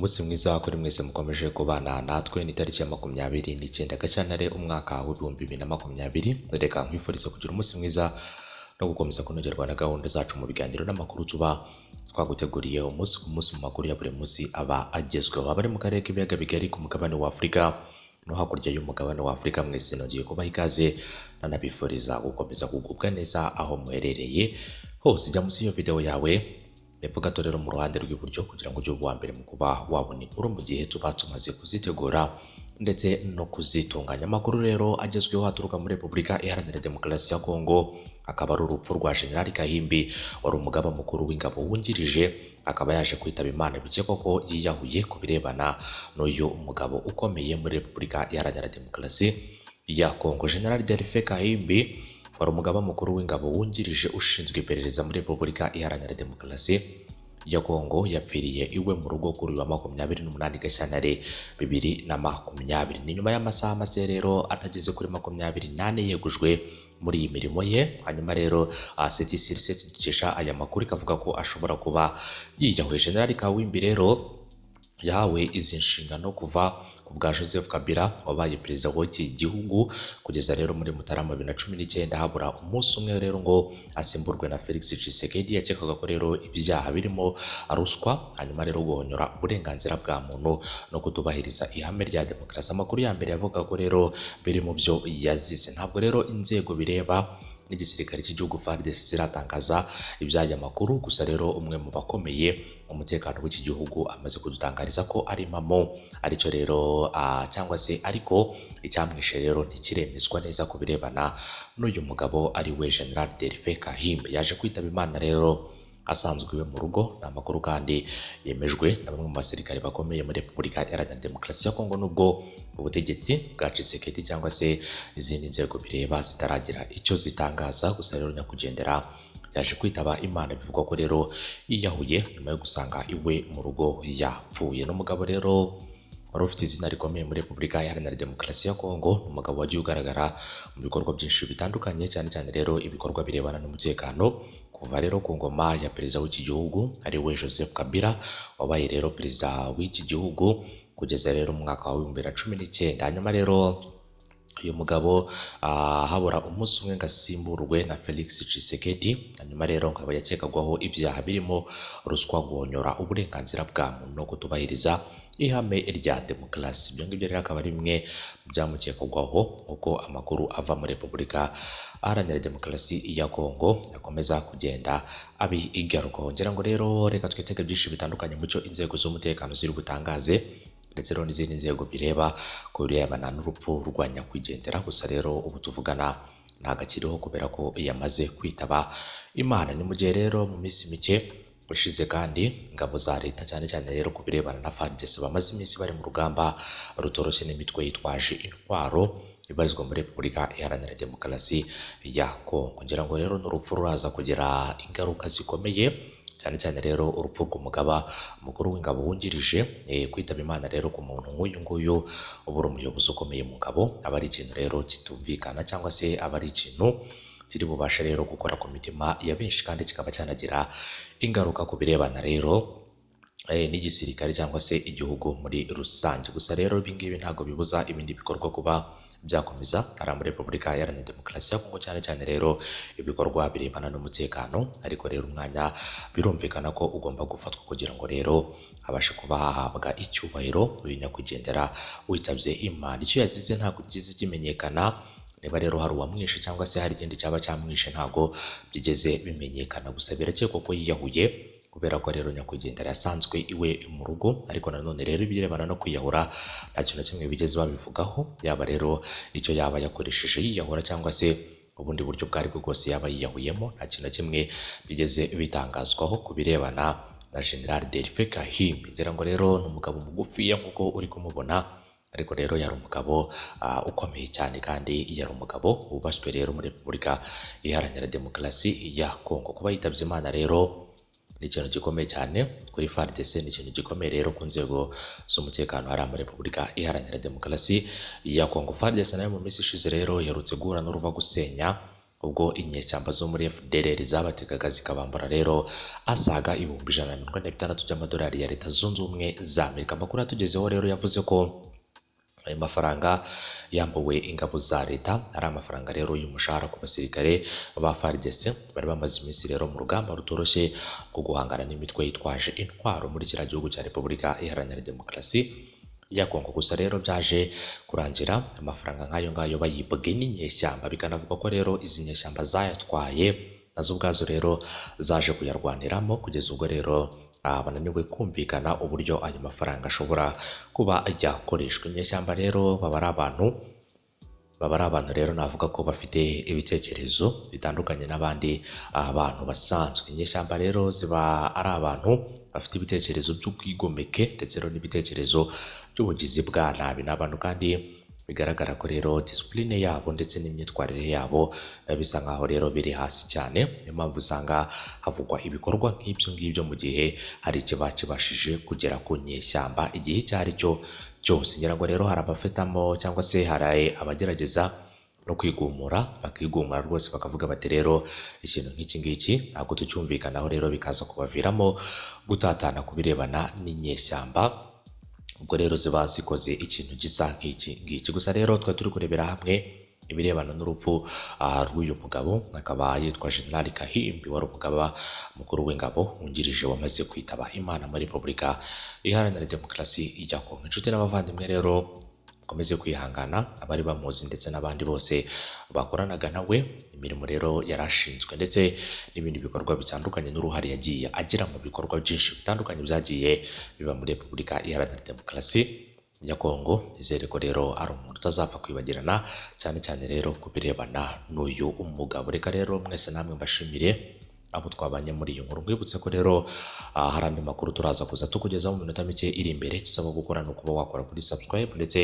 Umunsi mwiza kuri mwese mukomeje kubana natwe ni tariki ya 29 Gashyantare umwaka w'ibihumbi 2020. Reka nkwifurize kugira umunsi mwiza no gukomeza kunogerwa na gahunda zacu mu biganiro n'amakuru tuba twaguteguriye umunsi ku munsi mu makuru ya buri munsi aba agezweho. Abari mu karere k'ibiyaga bigari ku mugabane wa Afurika no hakurya y'umugabane wa Afurika, mwese nongeye kubaha ikaze nanabifuriza gukomeza kugubwa neza aho muherereye hose. Jya munsi y'iyo video yawe epfo gato rero mu ruhande rw'iburyo kugira ngo ujye uwa mbere mu kuba wabona inkuru mu gihe tuba tumaze kuzitegura ndetse no kuzitunganya. Amakuru rero agezweho aturuka muri Repubulika Iharanira Demokarasi ya Kongo, akaba ari urupfu rwa General Kahimbi wari umugaba mukuru w'ingabo wungirije, akaba yaje kwitaba Imana. Bikekwa ko yiyahuye ku birebana n'uyu mugabo ukomeye muri Repubulika Iharanira Demokarasi ya Kongo. General Delphin Kahimbi wari umugaba mukuru w'ingabo wungirije ushinzwe iperereza muri Repubulika Iharanira Demokarasi ya Kongo yapfiriye iwe mu rugo kuri wa 28 Gashyantare 2020. Ni nyuma y'amasaha make rero atageze kuri 28 yegujwe muri iyi mirimo ye. Hanyuma rero CTC dukesha aya makuru ikavuga ko ashobora kuba yiyahuye. General Kahimbi rero yahawe izi nshingano kuva ku bwa Joseph Kabila wabaye perezida w'iki gihugu kugeza rero muri Mutarama 2019, habura umunsi umwe rero ngo asimburwe na Felix Tshisekedi. Yakekaga ko rero ibyaha birimo ruswa, hanyuma rero guhonyora uburenganzira bwa muntu no kutubahiriza ihame rya demokarasi. Amakuru ya mbere yavuga ko rero biri mu byo yazize. Ntabwo rero inzego bireba n'igisirikare cy'igihugu FARDC ziratangaza iby'aya makuru, gusa rero umwe mu bakomeye umutekano w'iki gihugu amaze kudutangariza ko ari mamo, aricyo rero cyangwa se ariko icyamwishe rero ntikiremezwa neza ku birebana n'uyu mugabo ari we General Delphin Kahimbi. Yaje kwitaba Imana rero asanzwe iwe mu rugo. Ni amakuru kandi yemejwe na bamwe mu basirikare bakomeye muri Repubulika Iharanira Demokarasi ya Kongo, nubwo ubutegetsi bwa Tshisekedi cyangwa se izindi nzego bireba zitaragira icyo zitangaza. Gusa rero nyakwigendera yaje kwitaba Imana. Bivugwa ko rero yiyahuye nyuma yo gusanga iwe mu rugo yapfuye. N'umugabo rero wari ufite izina rikomeye muri Repubulika Iharanira Demokarasi ya Kongo, umugabo wagiye ugaragara mu bikorwa byinshi bitandukanye, cyane cyane rero ibikorwa birebana n'umutekano kuva rero ku ngoma ya perezida w'iki gihugu ari we Joseph Kabila wabaye rero perezida w'iki gihugu kugeza rero mu mwaka wa 2019. Hanyuma rero uyu mugabo habura umunsi umwe ngasimburwe na Felix Tshisekedi. Hanyuma rero nkaba yakekagwaho ibyaha birimo ruswa, guhonyora uburenganzira bwa muntu no kutubahiriza ihame rya demokarasi. Ibyo ngibyo rero akaba ari bimwe byamukekwaho uko amakuru ava muri Repubulika Iharanira Demokarasi ya Kongo akomeza kugenda abigarukaho. Ngira ngo rero reka twitege byinshi bitandukanye mu cyo inzego z'umutekano ziri butangaze ndetse rero n'izindi nzego bireba ku birebana n'urupfu rwa nyakwigendera. Gusa rero ubu tuvugana ntago akiriho kubera ko yamaze kwitaba Imana. Ni mu gihe rero mu minsi mike ushize kandi ingabo za leta cyane cyane rero ku birebana na FARDC bamaze iminsi bari mu rugamba rutoroshye n'imitwe yitwaje intwaro ibarizwa muri Repubulika Iharanira Demokarasi ya Kongo. Ngira ngo rero n'urupfu ruraza kugira ingaruka zikomeye, cyane cyane rero urupfu rw'umugaba mukuru w'ingabo wungirije. Kwitaba Imana rero ku muntu nk'uyu nguyu uba uri umuyobozi ukomeye mu ngabo, aba ari ikintu rero kitumvikana cyangwa se aba ari ikintu kiri bubasha rero gukora ku mitima ya benshi, kandi kikaba cyanagira ingaruka ku birebana rero n'igisirikare cyangwa se igihugu muri rusange. Gusa rero ibingibi ntabwo bibuza ibindi bikorwa kuba byakomeza ari muri Repubulika Iharanira Demokarasi ya Kongo, cyane cyane rero ibikorwa birebana n'umutekano. Ariko rero umwanya birumvikana ko ugomba gufatwa kugira ngo rero habashe kuba hahabwa icyubahiro uyu nyakwigendera witabye Imana. Icyo yazize ntabwo byize kimenyekana, niba rero hari uwamwishe cyangwa se hari ikindi cyaba cyamwishe ntabwo byigeze bimenyekana. Gusa birakekwa ko yiyahuye kubera ko rero nyakwigendera yasanzwe iwe mu rugo. Ariko nanone rero ibirebana no kwiyahura nta kintu kimwe bigeze babivugaho, yaba rero icyo yaba yakoresheje yiyahura cyangwa se ubundi buryo bwo aribwo bwose yaba yiyahuyemo, nta kintu kimwe bigeze bitangazwaho ku birebana na General Delphin Kahimbi. Ngira ngo rero ni umugabo mugufiya nk'uko uri kumubona, ariko rero yari umugabo ukomeye cyane, kandi yari umugabo wubashywe rero muri Repubulika Iharanira Demokarasi ya Kongo. Kuba yitabye Imana rero ni ikintu gikomeye cyane kuri FARDC, ni ikintu gikomeye rero ku nzego z'umutekano hari muri Repubulika Iharanira Demokarasi ya Kongo. FARDC nayo mu minsi ishize rero iherutse guhura n'uruva gusenya ubwo inyeshyamba zo muri FDLR zabategaga zikabambura rero asaga 160 by'amadolari ya Leta Zunze Ubumwe za Amerika. Amakuru atugezeho rero yavuze ko ayo mafaranga yambuwe ingabo za leta ari amafaranga rero y'umushahara ku basirikare ba FARDC bari bamaze iminsi rero mu rugamba rutoroshye rwo guhangana n'imitwe yitwaje intwaro muri kiriya gihugu cya Repubulika Iharanira Demokarasi ya Kongo. Gusa rero byaje kurangira amafaranga nk'ayo ngayo bayibwe n'inyeshyamba, bikanavuga ko rero izi nyeshyamba zayatwaye nazo ubwazo rero zaje kuyarwaniramo kugeza ubwo rero bananiwe kumvikana uburyo ayo mafaranga ashobora kuba yakoreshwa. Inyeshyamba rero baba ari abantu rero navuga ko bafite ibitekerezo bitandukanye n'abandi abantu basanzwe. Inyeshyamba rero ziba ari abantu bafite ibitekerezo by'ubwigomeke ndetse rero n'ibitekerezo by'ubugizi bwa nabi. N'abantu kandi bigaragara ko rero discipline yabo ndetse n'imyitwarire yabo bisa nkaho rero biri hasi cyane. Niyo mpamvu usanga havugwa ibikorwa nk'ibyo ngibyo mu gihe hari ikiba kibashije kugera ku nyeshyamba igihe icyo ari cyo cyose. Ngira ngo rero hari abafitamo cyangwa se hari abagerageza no kwigumura, bakigumura rwose bakavuga bati rero ikintu nk'iki ngiki ntabwo tucyumvikanaho, rero bikaza kubaviramo gutatana ku birebana n'inyeshyamba, ubwo rero ziba zikoze ikintu gisa nk'iki ngiki. Gusa rero twe turi kurebera hamwe ibirebana n'urupfu rw'uyu mugabo, akaba yitwa General Kahimbi, wari umugaba mukuru w'ingabo wungirije wamaze kwitaba Imana muri Repubulika Iharanira Demokarasi ya Kongo. Inshuti n'abavandimwe rero komeze kwihangana, abari bamuzi ndetse n'abandi bose bakoranaga nawe imirimo rero yarashinzwe ndetse n'ibindi bikorwa bitandukanye n'uruhare yagiye agira mu bikorwa byinshi bitandukanye byagiye biba muri Repubulika Iharanira Demokarasi ya Kongo. Nizere ko rero ari umuntu utazapfa kwibagirana cyane cyane rero ku birebana n'uyu umugabo. Reka rero mwese namwe mbashimire abo twabanye muri iyi nkuru. Mwibutse ko rero hari andi makuru turaza kuza tukugezaho mu minota mike iri imbere. Gisaba gukora no kuba wakora kuri subscribe ndetse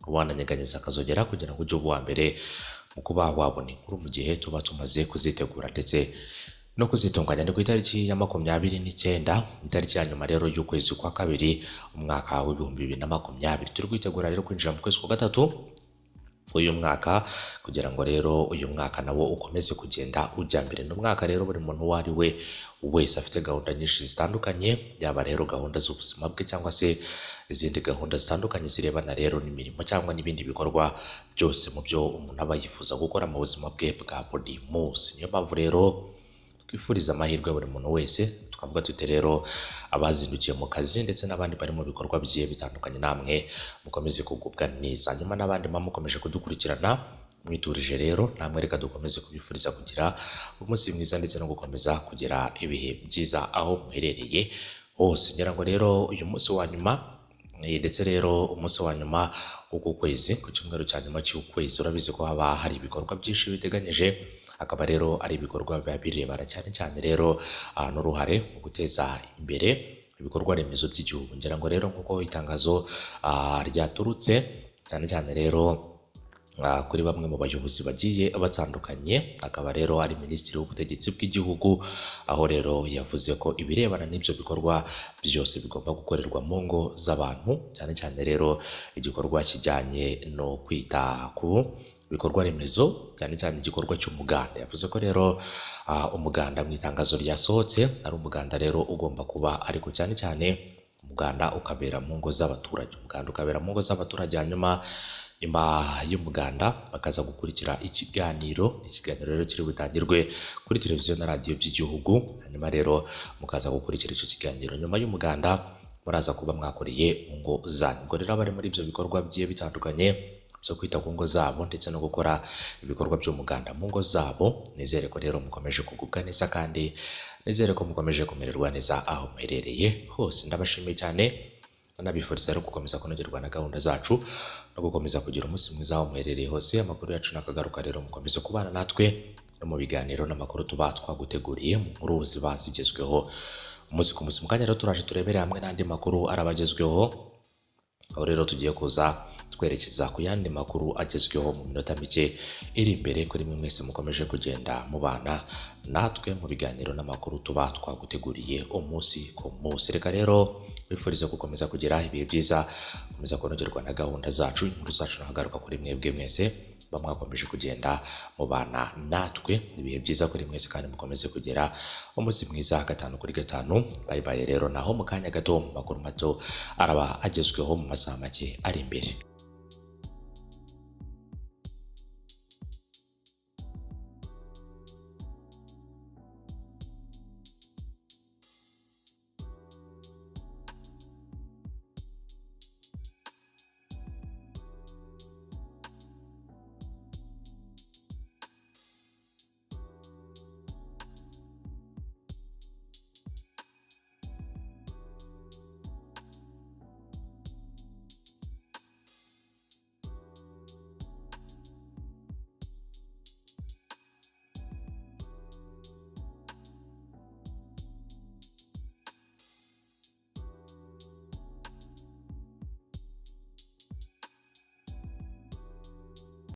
wananyeganyeza akazogera kugira ngo ujye uba mbere mu kuba wabona inkuru mu gihe tuba tumaze kuzitegura ndetse no kuzitunganya. Ni ku itariki ya 29, itariki ya nyuma rero y'ukwezi kwa kabiri umwaka w'2020. Turi kwitegura rero kwinjira mu kwezi kwa gatatu uyu mwaka kugira ngo rero uyu mwaka nawo ukomeze kugenda ujya mbere. N'umwaka rero buri muntu uwo ari we wese afite gahunda nyinshi zitandukanye, yaba rero gahunda z'ubuzima bwe cyangwa se izindi gahunda zitandukanye zirebana rero n'imirimo cyangwa n'ibindi bikorwa byose mu byo umuntu aba yifuza gukora mu buzima bwe bwa buri munsi. Niyo mpamvu rero twifuriza amahirwe buri muntu wese, tukavuga tuti rero abazindukiye mu kazi ndetse n'abandi bari mu bikorwa bigiye bitandukanye, namwe mukomeze kugubwa neza. Nyuma n'abandi mukomeje kudukurikirana mwiturije rero, namwe reka dukomeze kubifuriza kugira umunsi mwiza ndetse no gukomeza kugira ibihe byiza aho muherereye hose. Ngira ngo rero uyu munsi wa nyuma ndetse rero umunsi wa nyuma w'uku kwezi, ku cyumweru cya nyuma cy'ukwezi, urabizi ko haba hari ibikorwa byinshi biteganyije, akaba rero ari ibikorwa biba birebana cyane cyane rero n'uruhare mu guteza imbere ibikorwa remezo by'igihugu. Ngira ngo rero nk'uko itangazo ryaturutse cyane cyane rero kuri bamwe mu bayobozi bagiye batandukanye, akaba rero ari Minisitiri w'Ubutegetsi bw'Igihugu, aho rero yavuze ko ibirebana n'ibyo bikorwa byose bigomba gukorerwa mu ngo z'abantu, cyane cyane rero igikorwa kijyanye no kwita ku ibikorwa remezo, cyane cyane igikorwa cy'umuganda. Yavuze ko rero umuganda mu itangazo ryasohotse ari umuganda rero ugomba kuba, ariko cyane cyane umuganda ukabera mu ngo z'abaturage. Umuganda ukabera mu ngo z'abaturage, hanyuma nyuma y'umuganda bakaza gukurikira ikiganiro rero kiri butangirwe kuri televiziyo na radiyo by'igihugu, hanyuma rero mukaza gukurikira icyo kiganiro. Nyuma y'umuganda muraza kuba mwakoreye mu ngo zanyu. Ubwo rero abari muri ibyo bikorwa bigiye bitandukanye byo kwita ku ngo zabo ndetse no gukora ibikorwa by'umuganda mu ngo zabo, nizere ko rero mukomeje kugubwa neza kandi nizere ko mukomeje kumererwa neza aho muherereye hose. Ndabashimiye cyane, nabifuriza rero gukomeza kunogerwa na gahunda zacu no gukomeza kugira umunsi mwiza aho muherereye hose. Amakuru yacu nakagaruka rero mukomeze kubana natwe no mu biganiro n'amakuru tuba twaguteguriye mu nkuru ziba zigezweho umunsi ku munsi. Mu kanya rero turaje turebere hamwe n'andi makuru arabagezweho, aho rero tugiye kuza twerekeza ku yandi makuru agezweho mu minota mike iri imbere. Kuri mwe mwese mukomeje kugenda mubana natwe mu biganiro n'amakuru tuba twaguteguriye umunsi ku munsi. Reka rero bifuriza gukomeza kugira ibihe byiza, gukomeza kunogerwa na gahunda zacu, inkuru zacu nahagaruka kuri mwebwe mwese bamwakomeje kugenda mubana natwe. Ibihe byiza kuri mwese kandi mukomeze kugira umunsi mwiza 5/5. Bye bye rero, naho mu kanya gato makuru mato araba agezweho mu masaha make ari imbere.